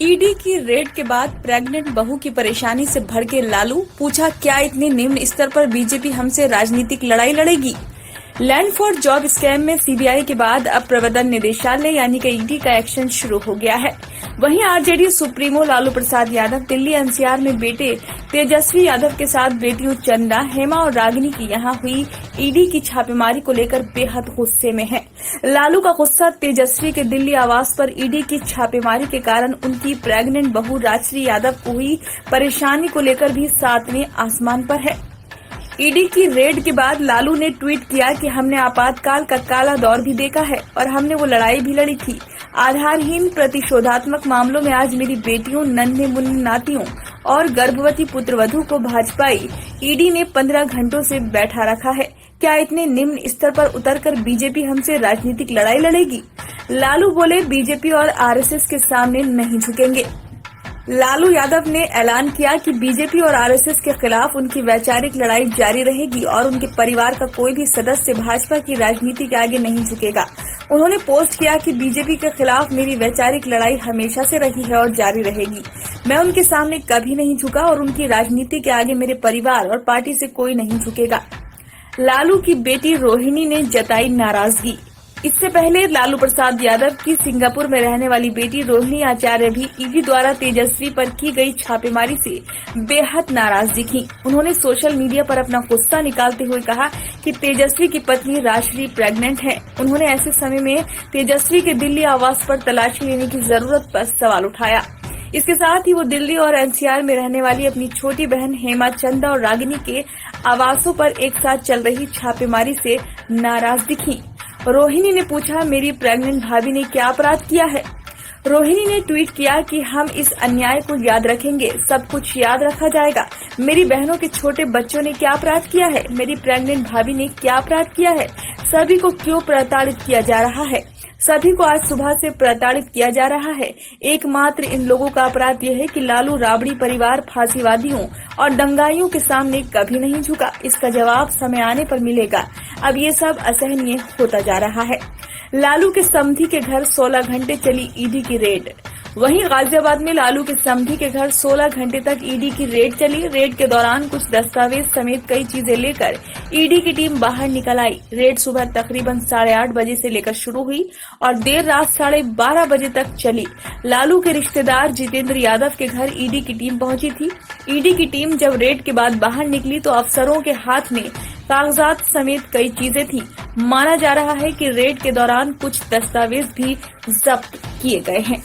ED की red के बाद प्रेग्नेंट बहू की परेशानी से भड़के लालू, पूछा क्या इतने निम्न स्तर पर बीजेपी हमसे राजनीतिक लड़ाई लड़ेगी। लैंड फॉर जॉब स्कैम में सीबीआई के बाद अब प्रवर्तन निदेशालय यानी कि ईडी का एक्शन शुरू हो गया है। वहीं RJD supremo Lalu Prasad Yadav Delhi NCR में बेटे तेजस्वी यादव के साथ बेटियों चंदा, हेमा और रागिनी की यहां हुई ईडी की छापेमारी को लेकर बेहद गुस्से में है। लालू का गुस्सा तेजस्वी के दिल्ली आवास पर ईडी की छापेमारी के कारण उनकी प्रेग्नेंट बहू राजश्री यादव को हुई परेशानी को लेकर भी 7वें आसमान पर है। ईडी की रेड के बाद लालू ने ट्वीट किया कि हमने आपातकाल का काला दौर भी देखा है और हमने वो लड़ाई भी लड़ी थी। आधारहीन प्रतिशोधात्मक मामलों में आज मेरी बेटियों, नन्हे मुन्ने नातियों और गर्भवती पुत्रवधू को भाजपाई ईडी ने 15 घंटों से बैठा रखा है। क्या इतने निम्न स्तर पर उतरकर बीजेपी हमसे राजनीतिक लड़ाई लड़ेगी। लालू बोले, बीजेपी और आरएसएस के सामने नहीं झुकेंगे। लालू यादव ने ऐलान किया कि बीजेपी और आरएसएस के खिलाफ उनकी वैचारिक लड़ाई जारी रहेगी और उनके परिवार का कोई भी सदस्य भाजपा की राजनीति के आगे नहीं झुकेगा। उन्होंने पोस्ट किया कि बीजेपी के खिलाफ मेरी वैचारिक लड़ाई हमेशा से रही है और जारी रहेगी। मैं उनके सामने कभी नहीं झुका और उनकी राजनीति के आगे मेरे परिवार और पार्टी से कोई नहीं झुकेगा। लालू की बेटी रोहिणी ने जताई नाराजगी। इससे पहले लालू प्रसाद यादव की सिंगापुर में रहने वाली बेटी रोहिणी आचार्य भी ईडी द्वारा तेजस्वी पर की गई छापेमारी से बेहद नाराज दिखी। उन्होंने सोशल मीडिया पर अपना गुस्सा निकालते हुए कहा कि तेजस्वी की पत्नी राजश्री प्रेग्नेंट है। उन्होंने ऐसे समय में तेजस्वी के दिल्ली आवास पर तलाशी लेने की जरूरत पर सवाल उठाया। इसके साथ ही वो दिल्ली और एनसीआर में रहने वाली अपनी छोटी बहन हेमा, चंदा और रागिनी के आवासों पर एक साथ चल रही छापेमारी से नाराज दिखी। रोहिणी ने पूछा, मेरी प्रेग्नेंट भाभी ने क्या अपराध किया है। रोहिणी ने ट्वीट किया कि हम इस अन्याय को याद रखेंगे, सब कुछ याद रखा जाएगा। मेरी बहनों के छोटे बच्चों ने क्या अपराध किया है, मेरी प्रेग्नेंट भाभी ने क्या अपराध किया है, सभी को क्यों प्रताड़ित किया जा रहा है। सभी को आज सुबह से प्रताड़ित किया जा रहा है। एकमात्र इन लोगों का अपराध यह है कि लालू राबड़ी परिवार फांसीवादियों और दंगाइयों के सामने कभी नहीं झुका। इसका जवाब समय आने पर मिलेगा। अब ये सब असहनीय होता जा रहा है। लालू के समधी के घर 16 घंटे चली ईडी की रेड। वहीं गाजियाबाद में लालू के समधी के घर 16 घंटे तक ईडी की रेड चली। रेड के दौरान कुछ दस्तावेज समेत कई चीजें लेकर ईडी की टीम बाहर निकल आई। रेड सुबह तकरीबन 8:30 बजे से लेकर शुरू हुई और देर रात 12:30 बजे तक चली। लालू के रिश्तेदार जितेंद्र यादव के घर ईडी की टीम पहुंची थी। ईडी की टीम जब रेड के बाद बाहर निकली तो अफसरों के हाथ में कागजात समेत कई चीजें थी। माना जा रहा है कि रेड के दौरान कुछ दस्तावेज भी जब्त किए गए हैं।